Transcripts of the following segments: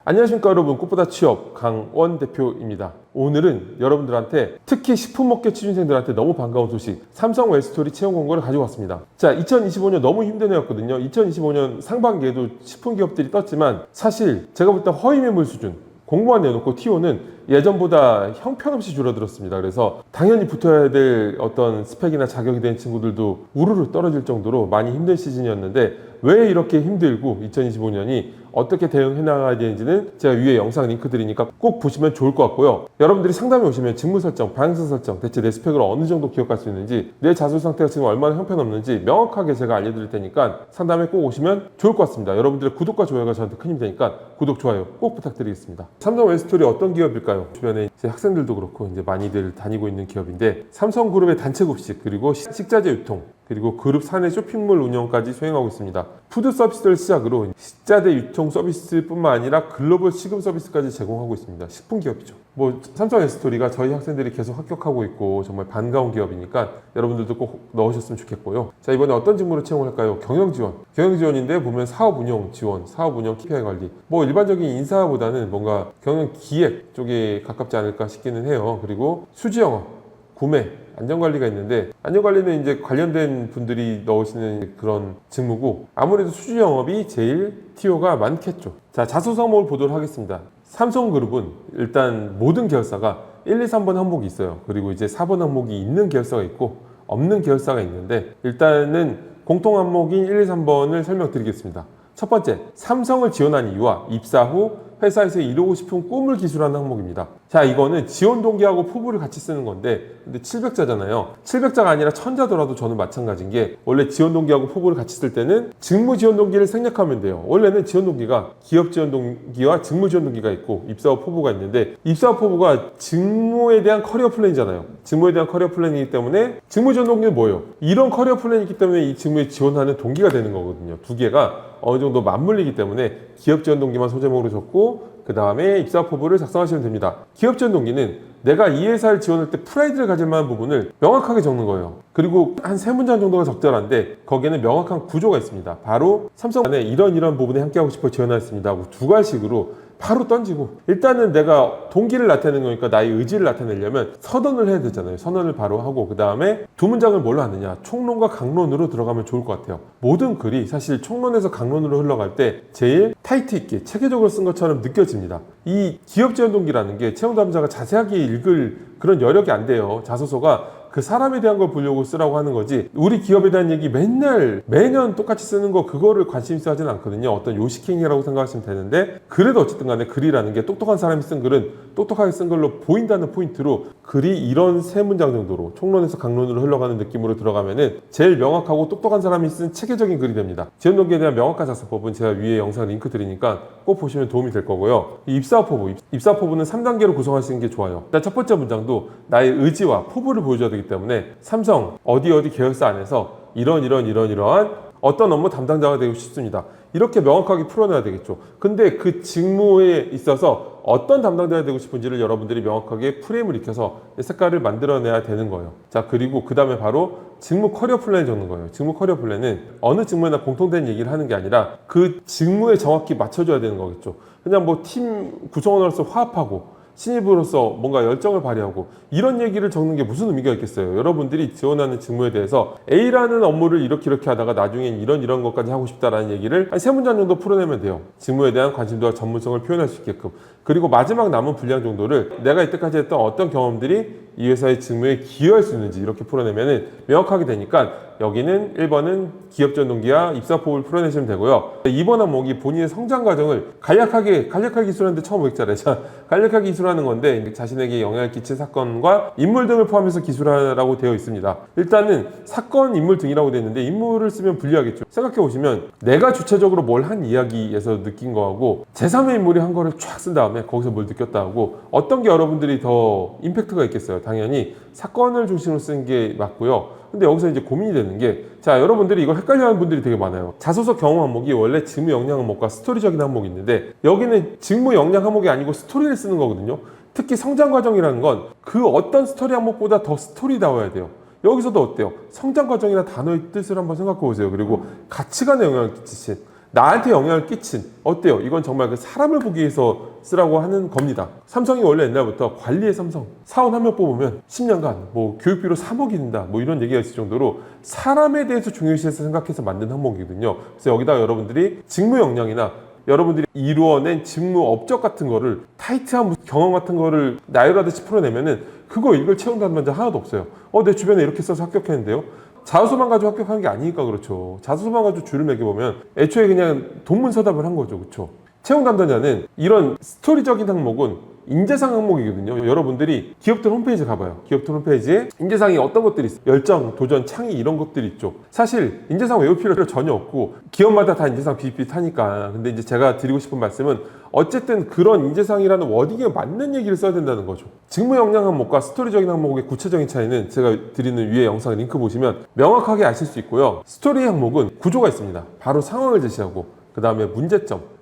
안녕하십니까 여러분, 꽃보다 취업 강원 대표입니다. 오늘은 여러분들한테 특히 식품업계 취준생들한테 너무 반가운 소식, 삼성 웰스토리 채용 공고를 가지고 왔습니다. 자, 2025년 너무 힘든 해였거든요. 2025년 상반기에도 식품 기업들이 떴지만 사실 제가 볼 때 허위 매물 수준, 공고만 내놓고 T1는 예전보다 형편없이 줄어들었습니다. 그래서 당연히 붙어야 될 어떤 스펙이나 자격이 된 친구들도 우르르 떨어질 정도로 많이 힘든 시즌이었는데, 왜 이렇게 힘들고 2025년이 어떻게 대응해 나가야 되는지는 제가 위에 영상 링크 드리니까 꼭 보시면 좋을 것 같고요. 여러분들이 상담에 오시면 직무 설정, 방향성 설정, 대체 내 스펙을 어느 정도 기억할 수 있는지, 내 자수 상태가 지금 얼마나 형편없는지 명확하게 제가 알려드릴 테니까 상담에 꼭 오시면 좋을 것 같습니다. 여러분들의 구독과 좋아요가 저한테 큰 힘이 되니까 구독, 좋아요 꼭 부탁드리겠습니다. 삼성 웰스토리 어떤 기업일까요? 주변에 이제 학생들도 그렇고 이제 많이들 다니고 있는 기업인데, 삼성그룹의 단체급식, 그리고 식자재 유통, 그리고 그룹 사내 쇼핑몰 운영까지 수행하고 있습니다. 푸드 서비스를 시작으로 식자재 유통 서비스뿐만 아니라 글로벌 식음 서비스까지 제공하고 있습니다. 식품 기업이죠. 삼성 웰스토리가 저희 학생들이 계속 합격하고 있고 정말 반가운 기업이니까 여러분들도 꼭 넣으셨으면 좋겠고요. 자, 이번에 어떤 직무를 채용할까요? 경영지원인데 보면 사업 운영 지원, 사업 운영 KPI 관리, 일반적인 인사보다는 뭔가 경영 기획 쪽에 가깝지 않을까 싶기는 해요. 그리고 수지 영업, 구매, 안전관리가 있는데, 안전관리는 이제 관련된 분들이 넣으시는 그런 직무고, 아무래도 수주 영업이 제일 TO가 많겠죠. 자, 자소 성목을 보도록 하겠습니다. 삼성그룹은 일단 모든 계열사가 1, 2, 3번 항목이 있어요. 그리고 이제 4번 항목이 있는 계열사가 있고 없는 계열사가 있는데, 일단은 공통 항목인 1, 2, 3번을 설명드리겠습니다. 첫 번째, 삼성을 지원한 이유와 입사 후 회사에서 이루고 싶은 꿈을 기술하는 항목입니다. 자, 이거는 지원 동기하고 포부를 같이 쓰는 건데, 근데 700자잖아요. 700자가 아니라 1000자더라도 저는 마찬가지인 게, 원래 지원 동기하고 포부를 같이 쓸 때는 직무 지원 동기를 생략하면 돼요. 원래는 지원 동기가 기업 지원 동기와 직무 지원 동기가 있고 입사 후 포부가 있는데, 입사 후 포부가 직무에 대한 커리어 플랜이잖아요. 직무에 대한 커리어 플랜이기 때문에 직무 지원 동기는 뭐예요? 이런 커리어 플랜이 있기 때문에 이 직무에 지원하는 동기가 되는 거거든요. 두 개가 어느 정도 맞물리기 때문에 기업 지원 동기만 소제목으로 적고, 그 다음에 입사 포부를 작성하시면 됩니다. 기업 지원 동기는 내가 이 회사를 지원할 때 프라이드를 가질 만한 부분을 명확하게 적는 거예요. 그리고 한 3문장 정도가 적절한데, 거기에는 명확한 구조가 있습니다. 바로 삼성 안에 이런 부분에 함께하고 싶어 지원하였습니다 하고 두 갈식으로 바로 던지고, 일단은 내가 동기를 나타내는 거니까 나의 의지를 나타내려면 선언을 해야 되잖아요. 선언을 바로 하고, 그 다음에 두 문장을 뭘로 하느냐, 총론과 강론으로 들어가면 좋을 것 같아요. 모든 글이 사실 총론에서 강론으로 흘러갈 때 제일 타이트 있게 체계적으로 쓴 것처럼 느껴집니다. 이 기업 지원 동기라는 게 채용 담당자가 자세하게 읽을 그런 여력이 안 돼요. 자소서가 그 사람에 대한 걸 보려고 쓰라고 하는 거지, 우리 기업에 대한 얘기 매년 똑같이 쓰는 거, 그거를 관심 있어 하진 않거든요. 어떤 요식행위라고 생각하시면 되는데, 그래도 어쨌든 간에 글이라는 게 똑똑한 사람이 쓴 글은 똑똑하게 쓴 걸로 보인다는 포인트로 글이 이런 3문장 정도로 총론에서 강론으로 흘러가는 느낌으로 들어가면은 제일 명확하고 똑똑한 사람이 쓴 체계적인 글이 됩니다. 지원 동기에 대한 명확한 작성법은 제가 위에 영상 링크 드리니까 꼭 보시면 도움이 될 거고요. 입사 포부는 3단계로 구성하시는 게 좋아요. 일단 첫 번째 문장도 나의 의지와 포부를 보여줘야 되기 때문에, 삼성 어디 계열사 안에서 이러한 어떤 업무 담당자가 되고 싶습니다, 이렇게 명확하게 풀어내야 되겠죠. 근데 그 직무에 있어서 어떤 담당자가 되고 싶은지를 여러분들이 명확하게 프레임을 익혀서 색깔을 만들어내야 되는 거예요. 자, 그리고 그 다음에 바로 직무 커리어 플랜을 적는 거예요. 직무 커리어 플랜은 어느 직무에나 공통된 얘기를 하는 게 아니라 그 직무에 정확히 맞춰줘야 되는 거겠죠. 그냥 팀 구성원으로서 화합하고 신입으로서 뭔가 열정을 발휘하고 이런 얘기를 적는 게 무슨 의미가 있겠어요. 여러분들이 지원하는 직무에 대해서 A라는 업무를 이렇게 하다가 나중엔 이런 것까지 하고 싶다라는 얘기를 한 3문장 정도 풀어내면 돼요. 직무에 대한 관심도와 전문성을 표현할 수 있게끔. 그리고 마지막 남은 분량 정도를 내가 이때까지 했던 어떤 경험들이 이 회사의 직무에 기여할 수 있는지 이렇게 풀어내면 명확하게 되니까, 여기는 1번은 기업 지원 동기와 입사 포부를 풀어내시면 되고요. 2번 항목이 본인의 성장 과정을 간략하게 기술하는데 1500자래. 간략하게 기술하는 건데, 자신에게 영향을 끼친 사건과 인물 등을 포함해서 기술하라고 되어 있습니다. 일단은 사건, 인물 등이라고 되어 있는데, 인물을 쓰면 불리하겠죠. 생각해 보시면 내가 주체적으로 뭘 한 이야기에서 느낀 거하고 제3의 인물이 한 거를 쫙 쓴 다음에 거기서 뭘 느꼈다 하고, 어떤 게 여러분들이 더 임팩트가 있겠어요? 당연히 사건을 중심으로 쓰는 게 맞고요. 근데 여기서 이제 고민이 되는 게, 자, 여러분들이 이걸 헷갈려하는 분들이 되게 많아요. 자소서 경험 항목이 원래 직무 역량 항목과 스토리적인 항목이 있는데, 여기는 직무 역량 항목이 아니고 스토리를 쓰는 거거든요. 특히 성장 과정이라는 건 그 어떤 스토리 항목보다 더 스토리다워야 돼요. 여기서도 어때요? 성장 과정이라는 단어의 뜻을 한번 생각해 보세요. 그리고 가치관에 영향을 끼치신, 나한테 영향을 끼친, 어때요? 이건 정말 그 사람을 보기 위해서 쓰라고 하는 겁니다. 삼성이 원래 옛날부터 관리의 삼성, 사원 한 명 뽑으면 10년간 뭐 교육비로 3억이 든다, 뭐 이런 얘기가 있을 정도로 사람에 대해서 중요시해서 생각해서 만든 항목이거든요. 그래서 여기다가 여러분들이 직무 역량이나 여러분들이 이루어낸 직무 업적 같은 거를 타이트한 경험 같은 거를 나열하듯이 풀어내면은 그거 읽을 채용 담당자 하나도 없어요. 내 주변에 이렇게 써서 합격했는데요. 자소서만 가지고 합격하는 게 아니니까 그렇죠. 자소서만 가지고 줄을 매겨보면 애초에 그냥 동문서답을 한 거죠. 그렇죠. 채용 담당자는 이런 스토리적인 항목은 인재상 항목이거든요. 여러분들이 기업들 홈페이지 가봐요. 기업들 홈페이지에 인재상이 어떤 것들이 있어요? 열정, 도전, 창의 이런 것들이 있죠. 사실 인재상 외울 필요 전혀 없고 기업마다 다 인재상 비슷비슷하니까. 근데 이제 제가 드리고 싶은 말씀은 어쨌든 그런 인재상이라는 워딩에 맞는 얘기를 써야 된다는 거죠. 직무 역량 항목과 스토리적인 항목의 구체적인 차이는 제가 드리는 위에 영상 링크 보시면 명확하게 아실 수 있고요. 스토리 항목은 구조가 있습니다. 바로 상황을 제시하고 그 다음에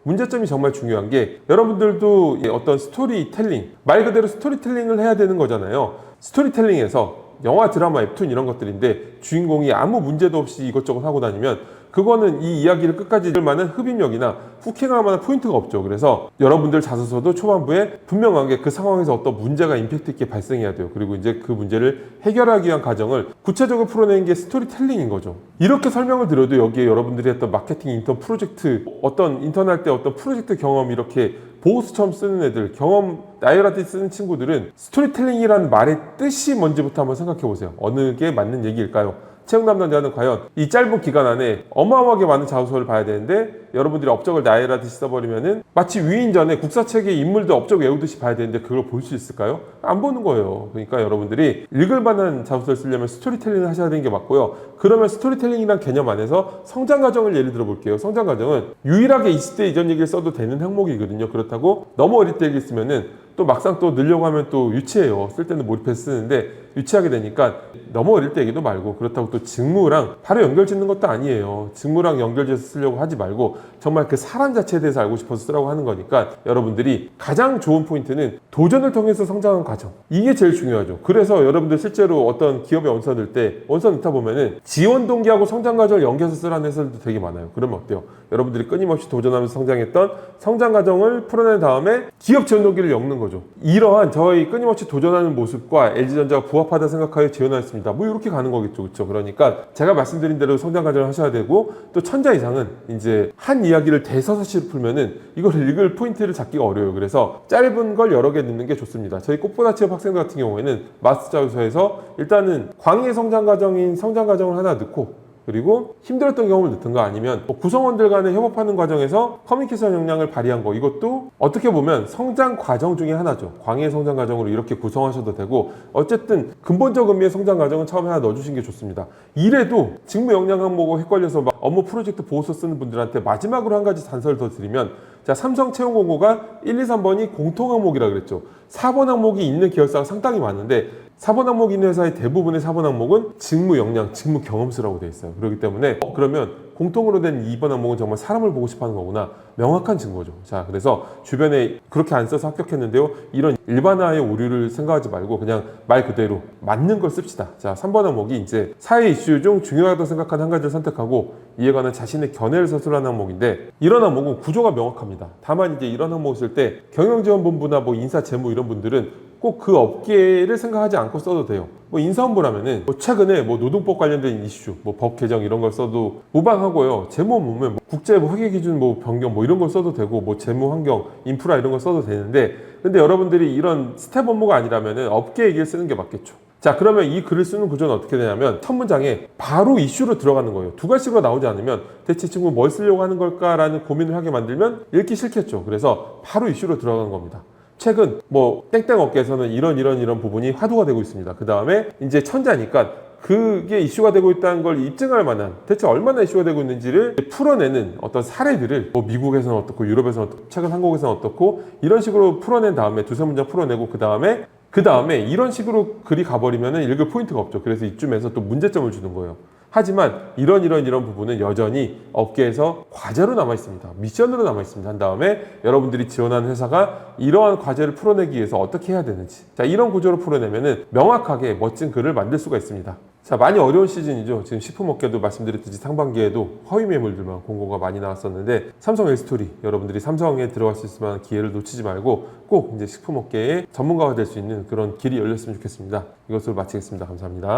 문제점이 정말 중요한 게 여러분들도 어떤 스토리텔링, 말 그대로 스토리텔링을 해야 되는 거잖아요. 스토리텔링에서 영화, 드라마, 웹툰 이런 것들인데 주인공이 아무 문제도 없이 이것저것 하고 다니면 그거는 이 이야기를 끝까지 읽을 만한 흡입력이나 후킹할 만한 포인트가 없죠. 그래서 여러분들 자소서도 초반부에 분명하게 그 상황에서 어떤 문제가 임팩트 있게 발생해야 돼요. 그리고 이제 그 문제를 해결하기 위한 과정을 구체적으로 풀어내는 게 스토리텔링인 거죠. 이렇게 설명을 드려도 여기에 여러분들이 했던 마케팅 인턴 프로젝트, 어떤 인턴 할 때 어떤 프로젝트 경험 이렇게 보고서처럼 쓰는 애들, 경험 나열하듯이 쓰는 친구들은 스토리텔링이라는 말의 뜻이 뭔지부터 한번 생각해 보세요. 어느 게 맞는 얘기일까요? 채용 담당자는 과연 이 짧은 기간 안에 어마어마하게 많은 자소서를 봐야 되는데 여러분들이 업적을 나열하듯이 써버리면은 마치 위인전에 국사책의 인물들 업적 외우듯이 봐야 되는데 그걸 볼 수 있을까요? 안 보는 거예요. 그러니까 여러분들이 읽을 만한 자소서를 쓰려면 스토리텔링을 하셔야 되는 게 맞고요. 그러면 스토리텔링이란 개념 안에서 성장 과정을 예를 들어 볼게요. 성장 과정은 유일하게 20대 이전 얘기를 써도 되는 항목이거든요. 그렇다고 너무 어릴 때 얘기 쓰면은 또 막상 또 늘려고 하면 또 유치해요. 쓸 때는 몰입해서 쓰는데 유치하게 되니까 너무 어릴 때 얘기도 말고, 그렇다고 또 직무랑 바로 연결 짓는 것도 아니에요. 직무랑 연결돼서 쓰려고 하지 말고 정말 그 사람 자체에 대해서 알고 싶어서 쓰라고 하는 거니까 여러분들이 가장 좋은 포인트는 도전을 통해서 성장한 과정, 이게 제일 중요하죠. 그래서 여러분들 실제로 어떤 기업에 원서 넣을 때 원서 넣다 보면은 지원 동기하고 성장 과정을 연결해서 쓰라는 회사들도 되게 많아요. 그러면 어때요? 여러분들이 끊임없이 도전하면서 성장했던 성장 과정을 풀어낸 다음에 기업 지원 동기를 엮는 거죠. 이러한 저희 끊임없이 도전하는 모습과 LG전자가 부합하다 생각하여 지원하였습니다. 뭐 이렇게 가는 거겠죠. 그렇죠? 그러니까 제가 말씀드린 대로 성장 과정을 하셔야 되고, 또 천자 이상은 이제 한 이야기를 대서사시로 풀면은 이걸 읽을 포인트를 잡기가 어려워요. 그래서 짧은 걸 여러 개 넣는 게 좋습니다. 저희 꽃보다 취업 학생들 같은 경우에는 마스터 자소서에서 일단은 광의의 성장 과정인 성장 과정을 하나 넣고, 그리고 힘들었던 경험을 넣든가 아니면 구성원들 간에 협업하는 과정에서 커뮤니케이션 역량을 발휘한 거, 이것도 어떻게 보면 성장 과정 중에 하나죠. 광의의 성장 과정으로 이렇게 구성하셔도 되고, 어쨌든 근본적 의미의 성장 과정은 처음에 하나 넣어주신 게 좋습니다. 이래도 직무 역량 항목을 헷갈려서 막 업무 프로젝트 보고서 쓰는 분들한테 마지막으로 한 가지 단서를 더 드리면, 자, 삼성 채용 공고가 1, 2, 3번이 공통 항목이라 그랬죠. 4번 항목이 있는 계열사가 상당히 많은데 4번 항목이 있는 회사의 대부분의 4번 항목은 직무 역량, 직무 경험수라고 되어 있어요. 그렇기 때문에 그러면 공통으로 된 2번 항목은 정말 사람을 보고 싶어 하는 거구나. 명확한 증거죠. 자, 그래서 주변에 그렇게 안 써서 합격했는데요, 이런 일반화의 오류를 생각하지 말고 그냥 말 그대로 맞는 걸 씁시다. 자, 3번 항목이 이제 사회 이슈 중 중요하다고 생각하는 한 가지를 선택하고 이에 관한 자신의 견해를 서술하는 항목인데, 이런 항목은 구조가 명확합니다. 다만 이제 이런 항목을 쓸 때 경영지원본부나 뭐 인사 재무 이런 분들은 꼭 그 업계를 생각하지 않고 써도 돼요. 뭐 인사원부라면은 최근에 뭐 노동법 관련된 이슈, 뭐 법 개정 이런 걸 써도 무방하고요. 재무 보면 뭐 국제 뭐 회계 기준 뭐 변경 뭐 이런 걸 써도 되고, 뭐 재무 환경, 인프라 이런 걸 써도 되는데, 근데 여러분들이 이런 스텝 업무가 아니라면은 업계 얘기를 쓰는 게 맞겠죠. 자, 그러면 이 글을 쓰는 구조는 어떻게 되냐면 첫 문장에 바로 이슈로 들어가는 거예요. 두 갈씩으로 나오지 않으면 대체 친구 뭘 쓰려고 하는 걸까라는 고민을 하게 만들면 읽기 싫겠죠. 그래서 바로 이슈로 들어가는 겁니다. 최근 뭐 땡땡 업계에서는 이런 부분이 화두가 되고 있습니다. 그 다음에 이제 천자니까 그게 이슈가 되고 있다는 걸 입증할 만한, 대체 얼마나 이슈가 되고 있는지를 풀어내는 어떤 사례들을 뭐 미국에서는 어떻고 유럽에서는 어떻고 최근 한국에서는 어떻고 이런 식으로 풀어낸 다음에 두세 문장 풀어내고 그 다음에 이런 식으로 글이 가버리면 읽을 포인트가 없죠. 그래서 이쯤에서 또 문제점을 주는 거예요. 하지만 이런 부분은 여전히 업계에서 과제로 남아 있습니다. 미션으로 남아 있습니다. 한 다음에 여러분들이 지원하는 회사가 이러한 과제를 풀어내기 위해서 어떻게 해야 되는지, 자, 이런 구조로 풀어내면은 명확하게 멋진 글을 만들 수가 있습니다. 자, 많이 어려운 시즌이죠. 지금 식품업계도 말씀드렸듯이 상반기에도 허위 매물들만 공고가 많이 나왔었는데 삼성 웰스토리 여러분들이 삼성에 들어갈 수 있을 만한 기회를 놓치지 말고 꼭 이제 식품업계의 전문가가 될 수 있는 그런 길이 열렸으면 좋겠습니다. 이것으로 마치겠습니다. 감사합니다.